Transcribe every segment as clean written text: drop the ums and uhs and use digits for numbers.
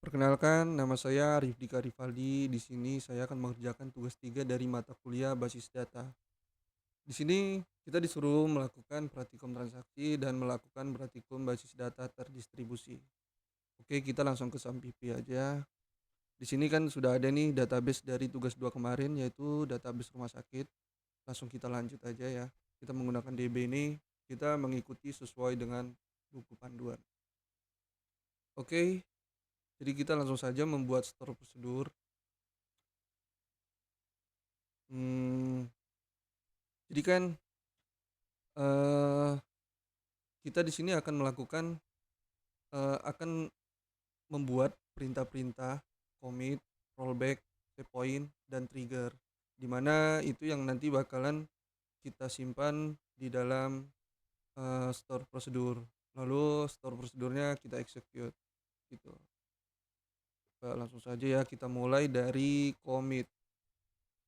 Perkenalkan, nama saya Arif Dika Rivaldi. Di sini saya akan mengerjakan tugas 3 dari mata kuliah basis data. Di sini kita disuruh melakukan praktikum transaksi dan melakukan praktikum basis data terdistribusi. Oke, kita langsung ke Sampipi aja. Di sini kan sudah ada nih database dari tugas 2 kemarin, yaitu database rumah sakit. Langsung kita lanjut aja ya. Kita menggunakan DB ini, kita mengikuti sesuai dengan buku panduan. Oke, jadi kita langsung saja membuat store prosedur. Hmm, jadi kan eh kita di sini akan melakukan akan membuat perintah-perintah, commit, rollback, set point, dan trigger. Di mana itu yang nanti bakalan kita simpan di dalam store prosedur. Lalu store prosedurnya kita execute gitu. Langsung saja ya, kita mulai dari commit.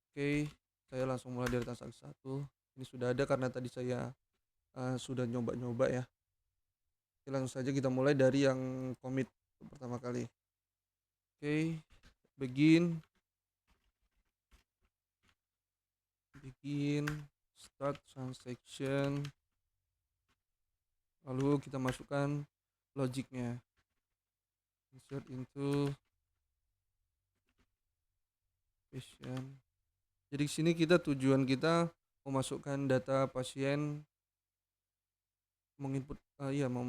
Oke, saya langsung mulai dari transaksi 1. Ini sudah ada karena tadi saya sudah nyoba-nyoba ya. Oke, langsung saja kita mulai dari yang commit pertama kali. Oke, begin start transaction. Lalu kita masukkan logiknya. Insert into patient. Jadi di sini tujuan kita memasukkan data pasien, menginput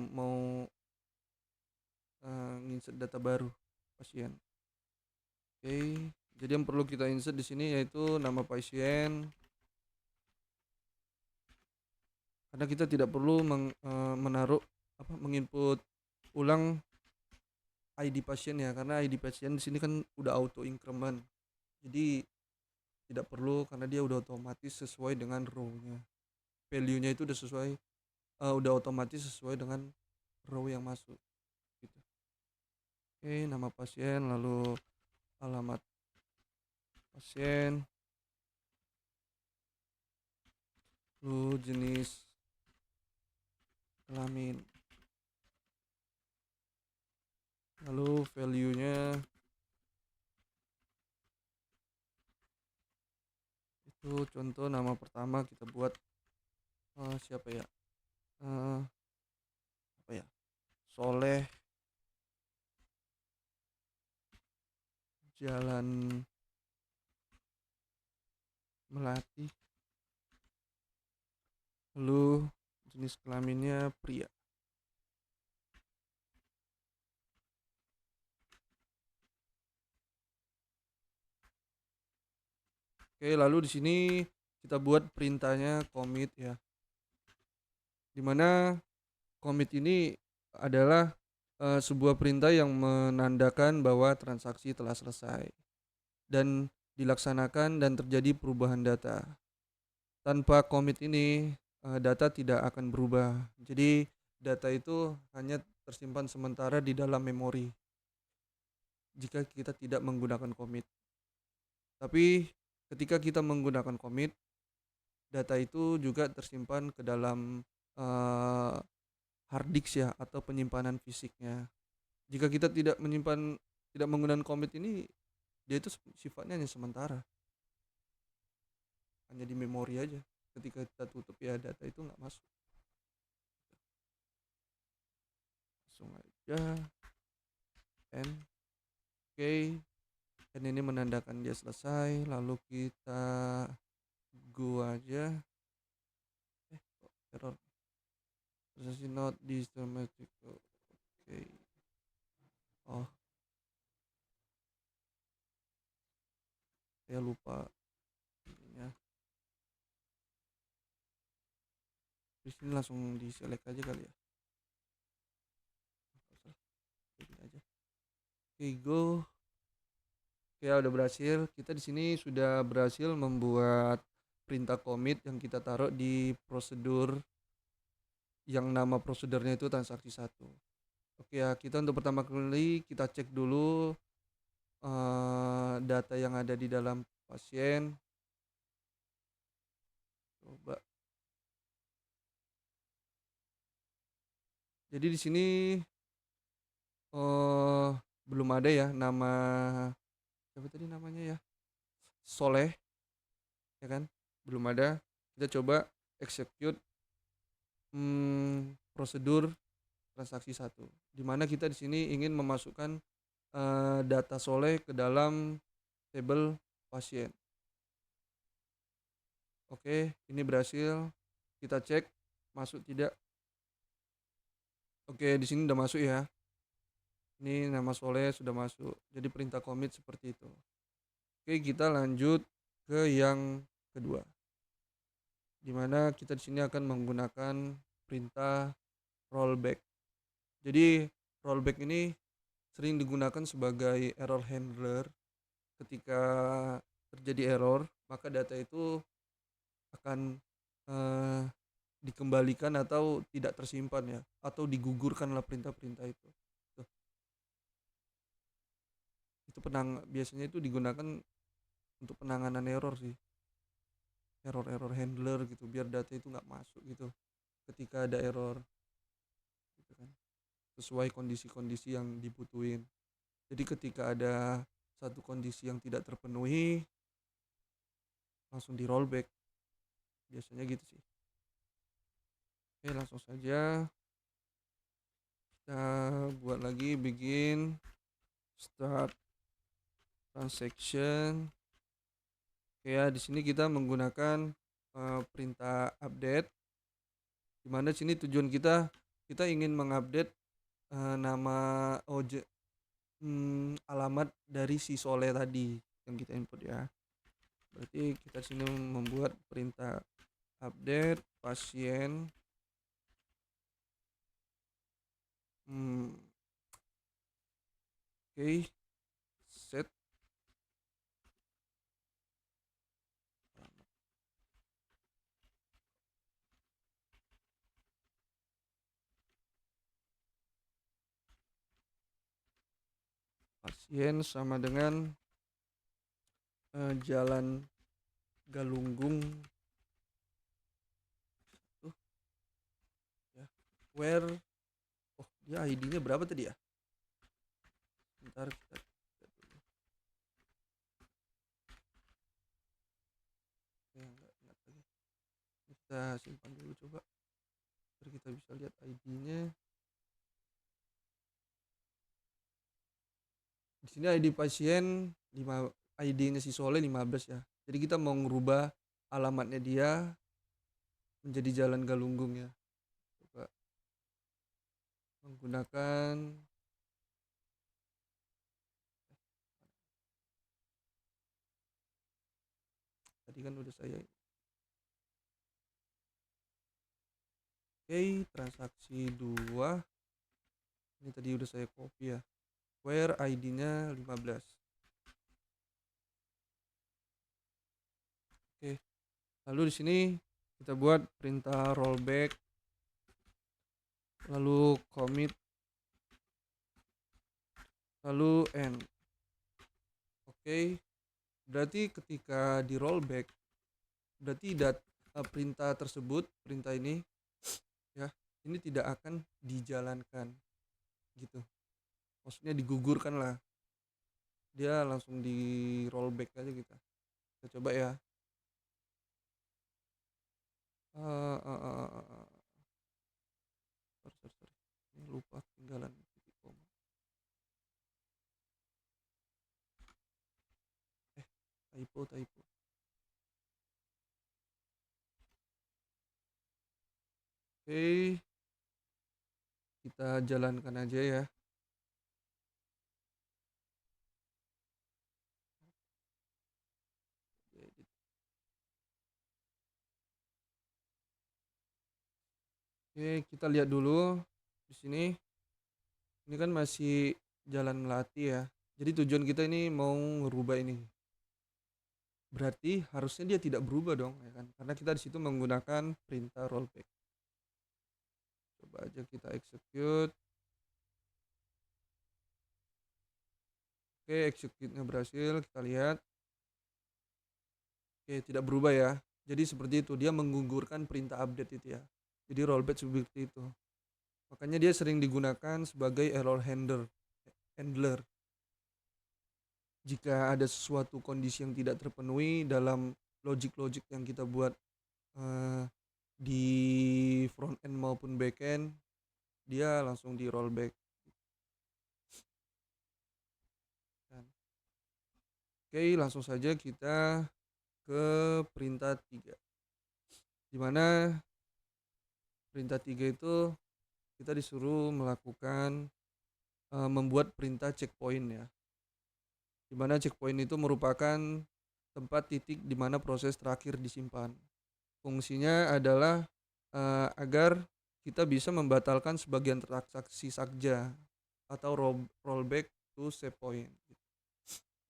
mau insert data baru pasien. Oke, jadi yang perlu kita insert di sini yaitu nama pasien, karena kita tidak perlu menaruh menginput ulang ID pasien ya, karena ID pasien di sini kan udah auto increment. Jadi tidak perlu karena dia udah otomatis sesuai dengan row-nya. Value-nya itu udah sesuai udah otomatis sesuai dengan row yang masuk gitu. Oke, nama pasien, lalu alamat pasien, lalu jenis kelamin, lalu value-nya itu contoh nama pertama kita buat siapa ya, apa ya, Soleh, Jalan Melati, lalu jenis kelaminnya pria. Oke, lalu di sini kita buat perintahnya commit ya. Dimana commit ini adalah sebuah perintah yang menandakan bahwa transaksi telah selesai dan dilaksanakan dan terjadi perubahan data. Tanpa commit ini data tidak akan berubah. Jadi data itu hanya tersimpan sementara di dalam memori jika kita tidak menggunakan commit. Tapi ketika kita menggunakan commit, data itu juga tersimpan ke dalam uh, hard disk ya, atau penyimpanan fisiknya. Jika kita tidak menggunakan commit ini, dia itu sifatnya hanya sementara, hanya di memori aja. Ketika kita tutup ya data itu nggak masuk. Langsung aja n. Oke, n ini menandakan dia selesai. Lalu kita go aja. Kok error? Transaksi not systematic. Oke. Oh, saya lupa ininya. Di sini langsung di select aja kali ya. Bikin aja. Oke, go. Oke, ya udah berhasil. Kita di sini sudah berhasil membuat perintah commit yang kita taruh di prosedur yang nama prosedurnya itu transaksi 1. Oke ya, kita untuk pertama kali kita cek dulu data yang ada di dalam pasien. Coba. Jadi di sini belum ada ya nama, siapa tadi namanya ya, Soleh, ya kan, belum ada. Kita coba execute prosedur transaksi satu, di mana kita di sini ingin memasukkan data Soleh ke dalam table pasien. Oke, ini berhasil. Kita cek masuk tidak. Oke, di sini udah masuk ya. Ini nama Soleh sudah masuk. Jadi perintah commit seperti itu. Oke, kita lanjut ke yang kedua, di mana kita di sini akan menggunakan perintah rollback. Jadi rollback ini sering digunakan sebagai error handler. Ketika terjadi error, maka data itu akan eh, dikembalikan atau tidak tersimpan ya, atau digugurkanlah perintah-perintah itu. Tuh, itu biasanya itu digunakan untuk penanganan error sih, error handler gitu, biar data itu nggak masuk gitu ketika ada error gitu kan, sesuai kondisi-kondisi yang dibutuhin. Jadi ketika ada satu kondisi yang tidak terpenuhi, langsung di rollback, biasanya gitu sih. Oke, langsung saja kita buat lagi, begin start transaction. Oke ya, di sini kita menggunakan perintah update, dimana sini tujuan kita ingin mengupdate nama alamat dari si Soleh tadi yang kita input ya. Berarti kita sini membuat perintah update pasien oke, set pasien sama dengan Jalan Galunggung tuh ya, where dia ID-nya berapa tadi ya, bentar kita dulu. Enggak ingat lagi, kita simpan dulu coba biar kita bisa lihat ID-nya. Di sini ID pasien 5, ID-nya si Soleh 15 ya. Jadi kita mau ngerubah alamatnya dia menjadi Jalan Galunggung ya. Coba menggunakan tadi kan udah saya. Oke, transaksi 2. Ini tadi udah saya copy ya. Where ID-nya 15. Oke. Lalu di sini kita buat perintah rollback, lalu commit, lalu end. Oke. Berarti ketika di rollback, berarti perintah tersebut, perintah ini ya, ini tidak akan dijalankan gitu. Maksudnya digugurkan lah. Dia langsung di rollback aja kita. Kita coba ya. Sorry. Ini lupa tinggalan titik koma. Typo. Oke, kita jalankan aja ya. Oke, kita lihat dulu di sini. Ini kan masih jalan melatih ya. Jadi tujuan kita ini mau ngerubah ini. Berarti harusnya dia tidak berubah dong, ya kan? Karena kita di situ menggunakan perintah rollback. Coba aja kita execute. Oke, execute-nya berhasil. Kita lihat. Oke, tidak berubah ya. Jadi seperti itu, dia menggugurkan perintah update itu ya. Jadi rollback seperti itu. Makanya dia sering digunakan sebagai error handler. Jika ada sesuatu kondisi yang tidak terpenuhi dalam logic-logic yang kita buat eh, di front end maupun back end, dia langsung di rollback kan. Oke, langsung saja kita ke perintah 3. Dimana perintah 3 itu kita disuruh melakukan membuat perintah checkpoint ya. Dimana checkpoint itu merupakan tempat titik di mana proses terakhir disimpan. Fungsinya adalah agar kita bisa membatalkan sebagian transaksi saja atau rollback to save point.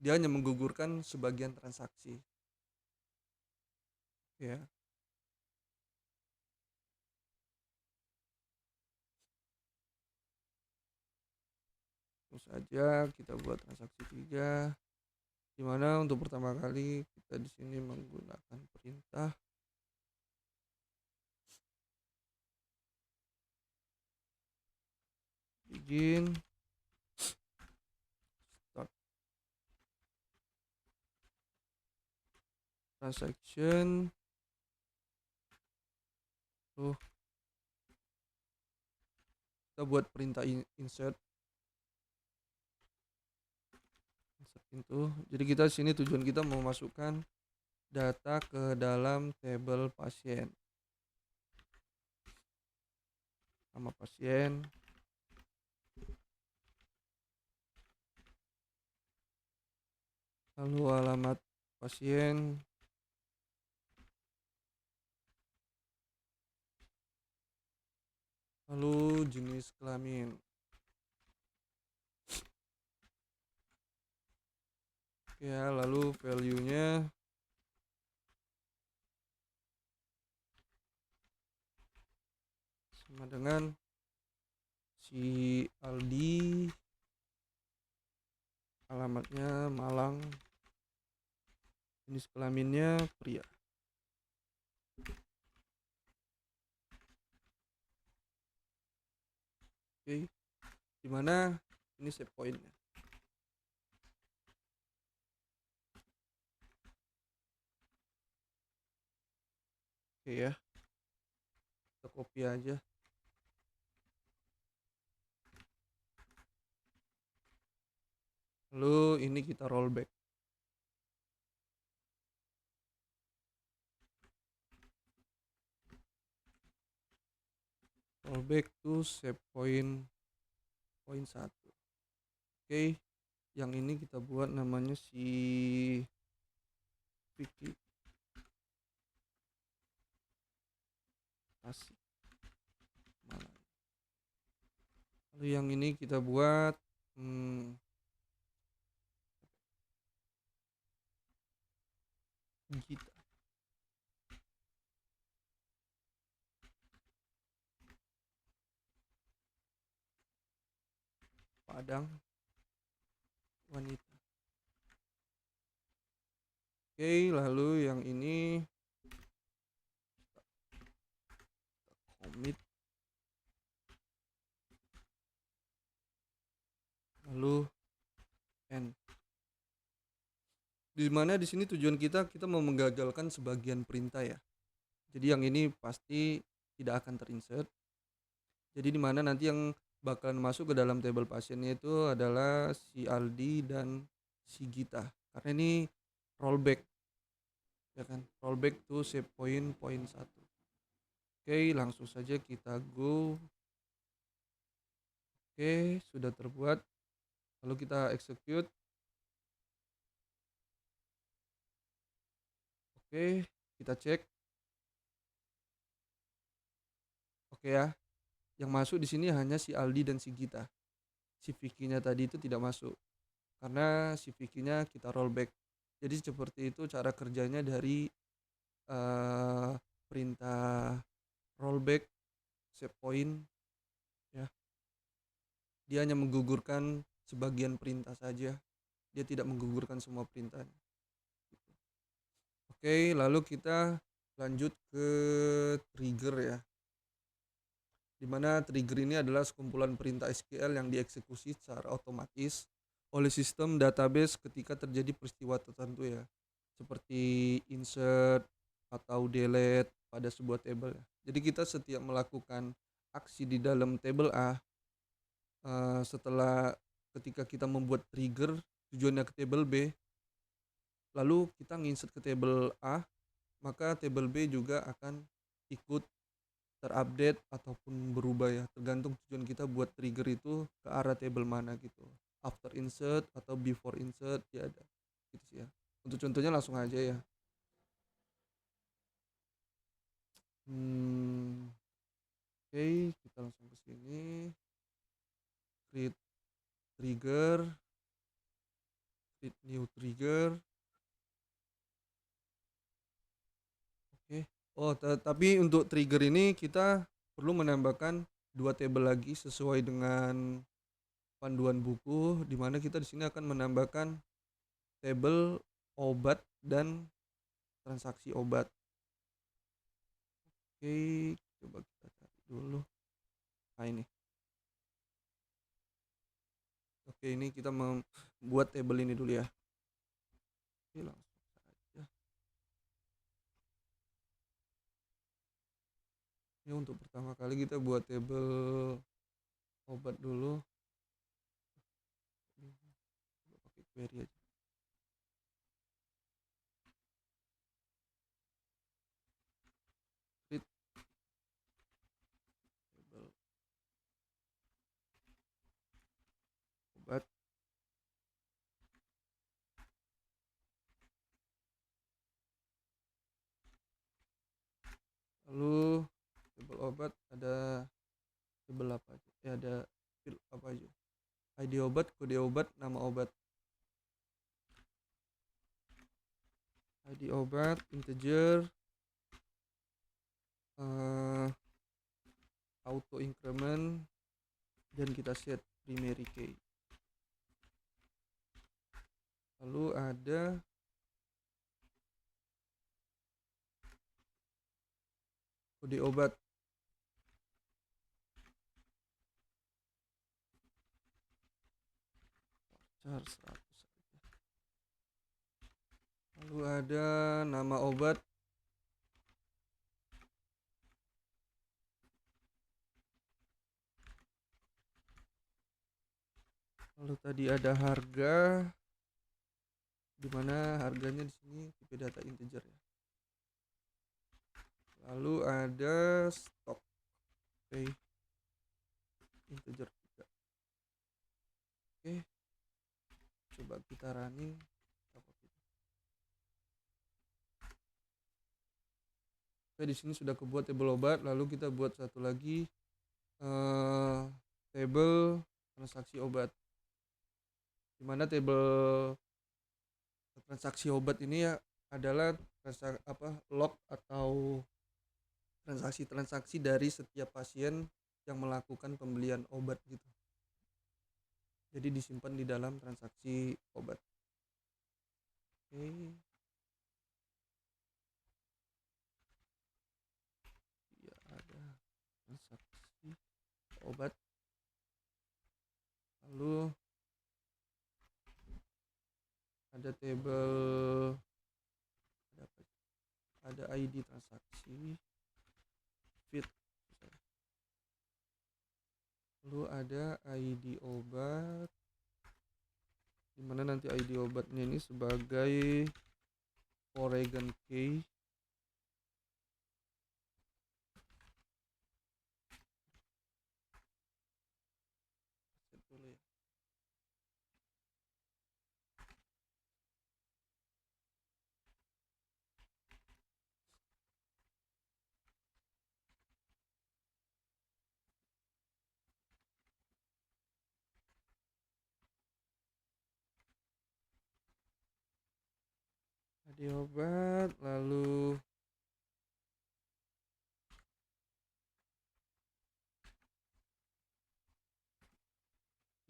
Dia hanya menggugurkan sebagian transaksi. Ya, terus saja kita buat transaksi 3. Dimana untuk pertama kali kita di sini menggunakan perintah begin start transaction. Tuh, kita buat perintah insert itu. Jadi kita sini tujuan kita mau masukkan data ke dalam table pasien. Nama pasien, lalu alamat pasien, lalu jenis kelamin. Ya, lalu value-nya sama dengan si Aldi, alamatnya Malang, jenis kelaminnya pria. Oke, dimana ini save point-nya. Oke ya, kita copy aja. Lalu ini kita rollback. Rollback to save point 1. Oke, yang ini kita buat namanya si Vicky Asik Malang. Lalu yang ini kita buat Gita Padang wanita. Oke, lalu yang ini commit, lalu end. Dimana di sini tujuan kita mau menggagalkan sebagian perintah ya. Jadi yang ini pasti tidak akan terinsert. Jadi dimana nanti yang bakalan masuk ke dalam table pasiennya itu adalah si Aldi dan si Gita. Karena ini rollback, ya kan? Rollback to save point 1. Oke, langsung saja kita go. Oke, sudah terbuat. Lalu kita execute. Oke, kita cek. Oke ya. Yang masuk di sini hanya si Aldi dan si Gita. Si Vicky-nya tadi itu tidak masuk. Karena si Vicky-nya kita rollback. Jadi seperti itu cara kerjanya dari perintah rollback save point ya. Dia hanya menggugurkan sebagian perintah saja. Dia tidak menggugurkan semua perintah. Oke, lalu kita lanjut ke trigger ya. Dimana trigger ini adalah sekumpulan perintah SQL yang dieksekusi secara otomatis oleh sistem database ketika terjadi peristiwa tertentu ya, seperti insert atau delete pada sebuah table ya. Jadi kita setiap melakukan aksi di dalam table A, setelah ketika kita membuat trigger tujuannya ke table B, lalu kita nginsert ke table A, maka table B juga akan ikut terupdate ataupun berubah ya, tergantung tujuan kita buat trigger itu ke arah table mana gitu. After insert atau before insert ya ada gitu sih ya. Untuk contohnya langsung aja ya. Oke, kita langsung ke sini. Create trigger, create new trigger. Oke. Oh, tapi untuk trigger ini kita perlu menambahkan dua table lagi sesuai dengan panduan buku, di mana kita di sini akan menambahkan table obat dan transaksi obat. Oke, coba kita cari dulu. Nah ini. Oke, ini kita membuat table ini dulu ya. Oke, langsung saja. Ini untuk pertama kali kita buat table obat dulu. Coba pakai query aja. Create table obat. Lalu table obat ada table apa aja? Ya ada field apa aja? ID obat, kode obat, nama obat. ID obat, integer, auto increment, dan kita set primary key. Lalu ada kode obat. Char 100 saja. Lalu ada nama obat. Lalu tadi ada harga, dimana harganya di sini tipe data integer ya. Lalu ada stok, oke, integer juga. Oke, coba kita running. Oke, di sini sudah kebuat table obat. Lalu kita buat satu lagi table transaksi obat, dimana table transaksi obat ini ya adalah log atau transaksi-transaksi dari setiap pasien yang melakukan pembelian obat gitu. Jadi disimpan di dalam transaksi obat. Oke. Ya ada transaksi obat. Lalu ada table, ada ID transaksi, fit. Lalu ada ID obat, dimana nanti ID obatnya ini sebagai Oregon key. ID obat, lalu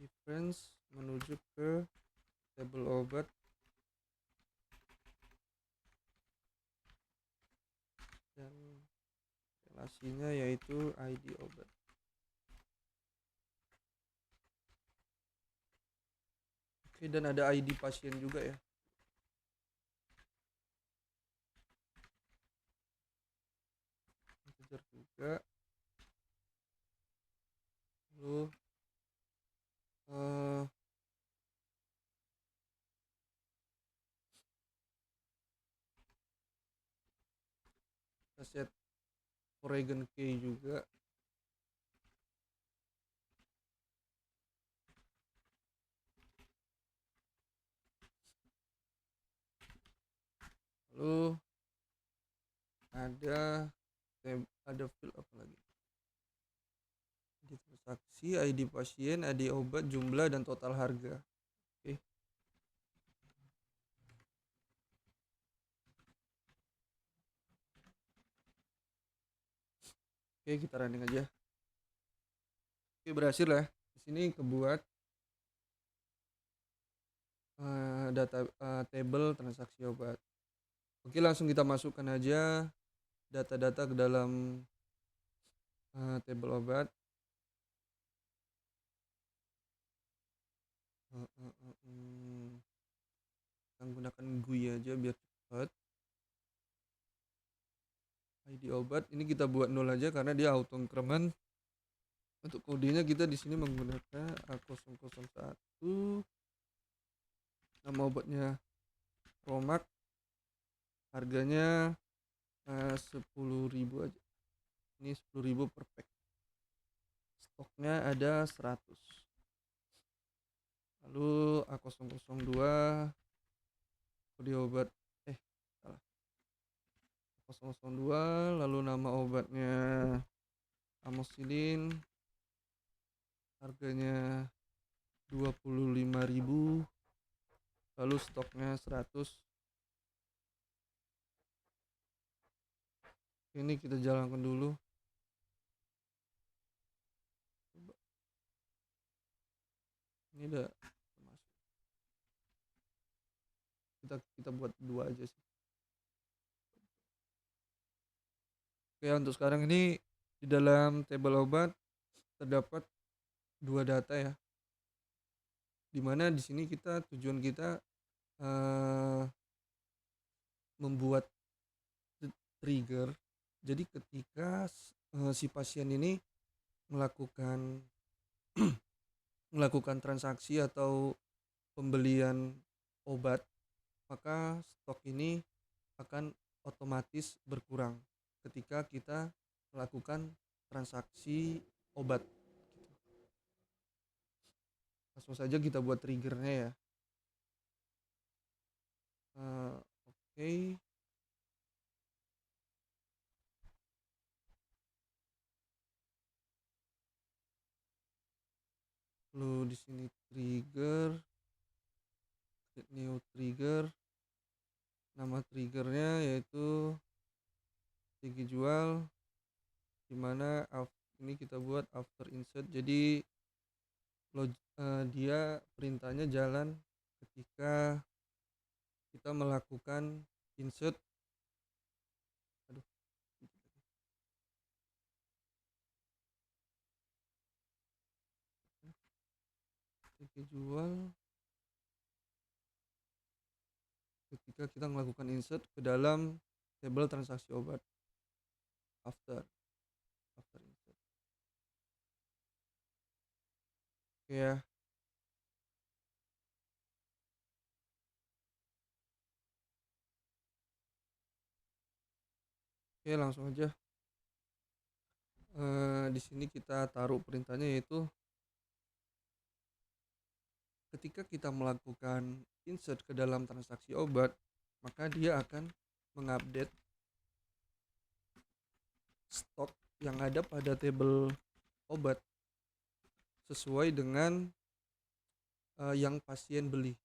reference menuju ke table obat dan relasinya yaitu ID obat. Oke, dan ada ID pasien juga ya. Kejar juga. Lalu eh kita set Oregon Key juga. Lalu ada field apa lagi? ID transaksi, ID pasien, ID obat, jumlah dan total harga. Oke. Oke, kita running aja. Oke, berhasil ya. Di sini kebuat data table transaksi obat. Oke, langsung kita masukkan aja data-data ke dalam table obat. Kita gunakan GUI aja biar cepat. ID obat ini kita buat 0 aja karena dia auto increment. Untuk kodenya kita di sini menggunakan A001. Nama obatnya Romac. Harganya 10.000 aja. Ini 10.000 per pack. Stoknya ada 100. Lalu A002 kode obat salah. A002, lalu nama obatnya amoxicillin. Harganya 25.000. Lalu stoknya 100. Ini kita jalankan dulu. Coba. Ini udah masuk. Kita buat 2 aja sih. Oke, untuk sekarang ini di dalam table obat terdapat 2 data ya. Dimana di sini tujuan kita membuat trigger. Jadi ketika si pasien ini melakukan transaksi atau pembelian obat, maka stok ini akan otomatis berkurang ketika kita melakukan transaksi obat. Langsung saja kita buat triggernya ya. Oke. Lalu di sini trigger, create new trigger. Nama triggernya yaitu tinggi jual, dimana ini kita buat after insert. Jadi dia perintahnya jalan ketika kita melakukan insert. Tinggi jual ketika kita melakukan insert ke dalam table transaksi obat after insert. Oke ya. Oke, langsung aja. Di sini kita taruh perintahnya yaitu ketika kita melakukan insert ke dalam transaksi obat, maka dia akan mengupdate stok yang ada pada table obat sesuai dengan yang pasien beli,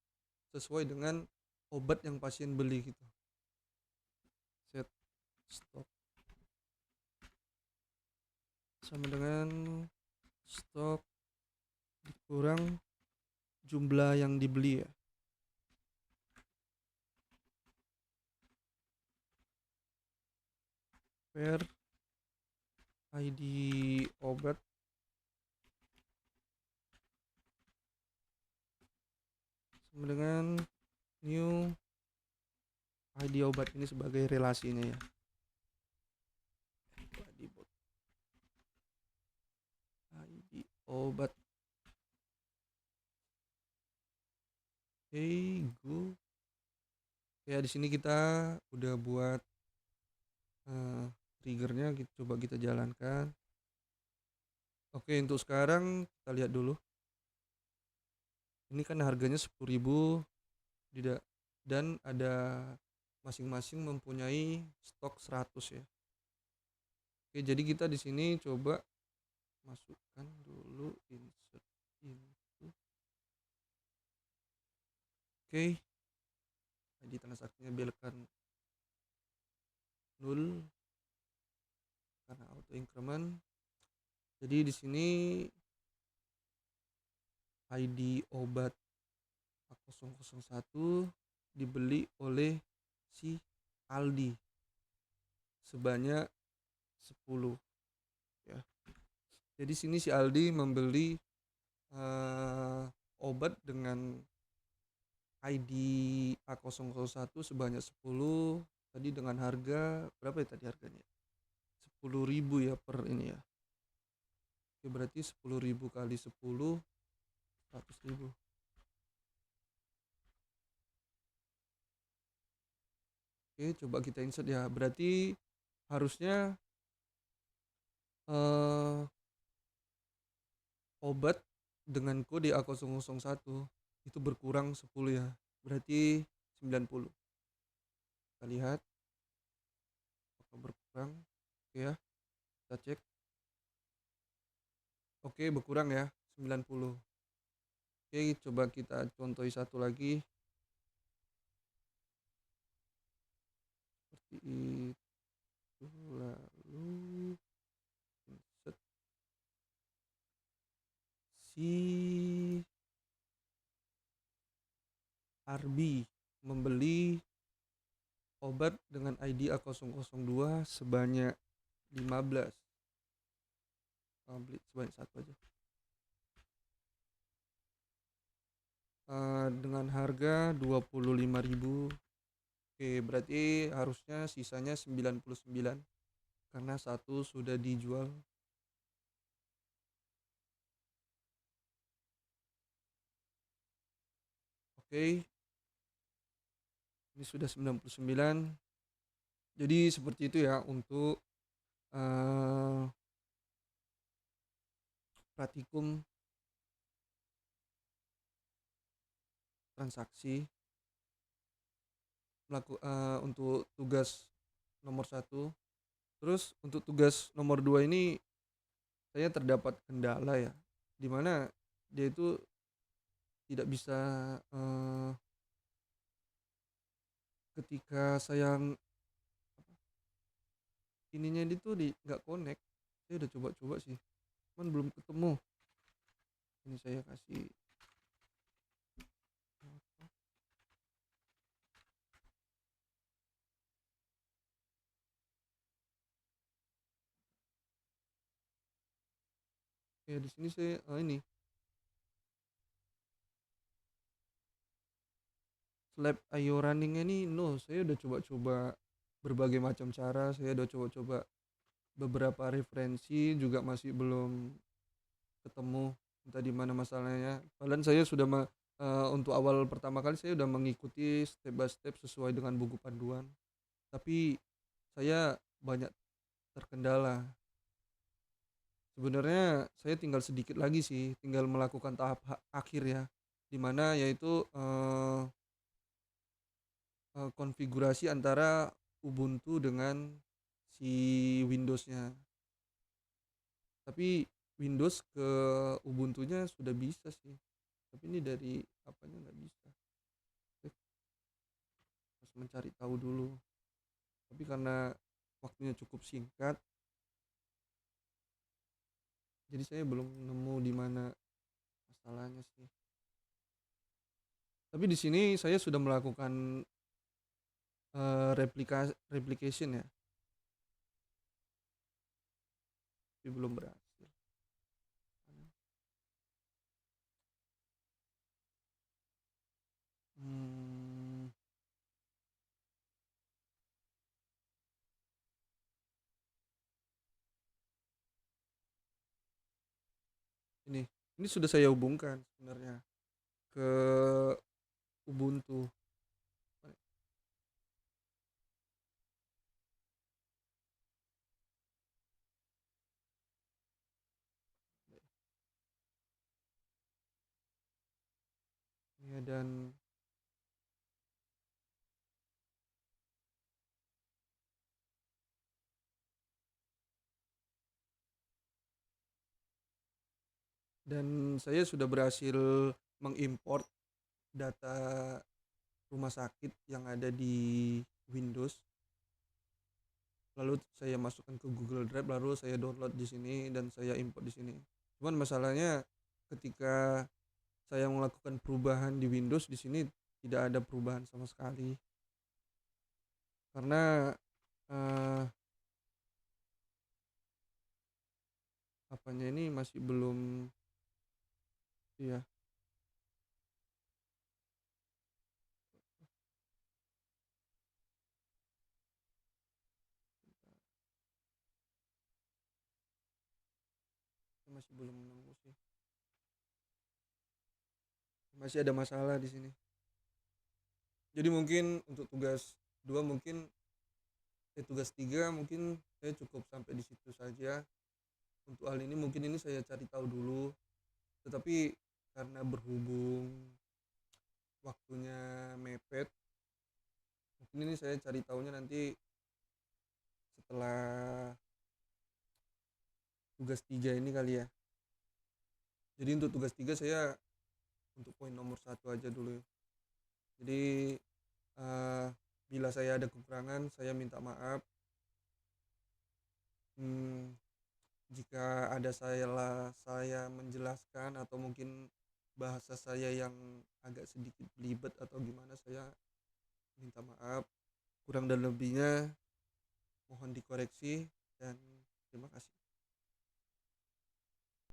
sesuai dengan obat yang pasien beli gitu. Set stok sama dengan stok dikurang jumlah yang dibeli ya. Per ID obat sama dengan new ID obat ini sebagai relasinya ya. ID obat. Go. Ya di sini kita udah buat triggernya, coba kita jalankan. Oke, untuk sekarang kita lihat dulu. Ini kan harganya 10.000 tidak, dan ada masing-masing mempunyai stok 100 ya. Oke, jadi kita di sini coba masukkan dulu insert into. Oke. ID transaksinya biarkan 0 karena auto increment. Jadi di sini ID obat A001 dibeli oleh si Aldi sebanyak 10 ya. Jadi sini si Aldi membeli obat dengan ID A001 sebanyak 10 tadi dengan harga berapa ya tadi harganya? 10.000 ya per ini ya. Oke, berarti 10.000 kali 10 100.000. Oke, coba kita insert ya. Berarti harusnya obat dengan kode A001 itu berkurang 10 ya. Berarti 90. Kita lihat apakah berkurang. Oke ya. Kita cek. Oke, berkurang ya 90. Oke, coba kita contohi satu lagi. Seperti itu, lalu insert si Arbi membeli obat dengan ID A002 sebanyak 15. Beli sebanyak satu aja. Dengan harga 25.000. Oke, berarti harusnya sisanya 99 karena satu sudah dijual. Oke. Ini sudah 99. Jadi seperti itu ya untuk praktikum transaksi untuk tugas nomor 1. Terus untuk tugas nomor 2 ini saya terdapat kendala ya, dimana dia itu tidak bisa ketika saya ininya itu nggak connect. Saya udah coba-coba sih, cuman belum ketemu. Ini saya kasih ya di sini saya ini Slab IO runningnya nih no. Saya udah coba-coba berbagai macam cara, saya udah coba-coba beberapa referensi juga masih belum ketemu entah di mana masalahnya. Padahal saya sudah untuk awal pertama kali saya udah mengikuti step by step sesuai dengan buku panduan, tapi saya banyak terkendala. Sebenarnya saya tinggal sedikit lagi sih, tinggal melakukan tahap akhir ya, dimana yaitu konfigurasi antara Ubuntu dengan si Windows-nya. Tapi Windows ke Ubuntu-nya sudah bisa sih. Tapi ini dari apanya nggak bisa. Harus mencari tahu dulu. Tapi karena waktunya cukup singkat, jadi saya belum nemu di mana masalahnya sih. Tapi di sini saya sudah melakukan replication ya, tapi belum berhasil. ini ini sudah saya hubungkan sebenarnya ke Ubuntu. Ya, dan saya sudah berhasil mengimport data rumah sakit yang ada di Windows, lalu saya masukkan ke Google Drive, lalu saya download di sini dan saya import di sini. Cuman masalahnya ketika saya melakukan perubahan di Windows, di sini tidak ada perubahan sama sekali karena eh, apanya ini masih belum, iya, masih belum nemu sih, masih ada masalah di sini. Jadi mungkin untuk tugas 2 mungkin, tugas 3 mungkin saya cukup sampai di situ saja. Untuk hal ini mungkin ini saya cari tahu dulu, tetapi karena berhubung waktunya mepet, mungkin ini saya cari tahunya nanti setelah tugas 3 ini kali ya. Jadi untuk tugas 3 saya untuk poin nomor 1 aja dulu. Jadi eh, bila saya ada kekurangan saya minta maaf. Hmm, jika ada saya menjelaskan atau mungkin bahasa saya yang agak sedikit belibet atau gimana, saya minta maaf. Kurang dan lebihnya mohon dikoreksi dan terima kasih.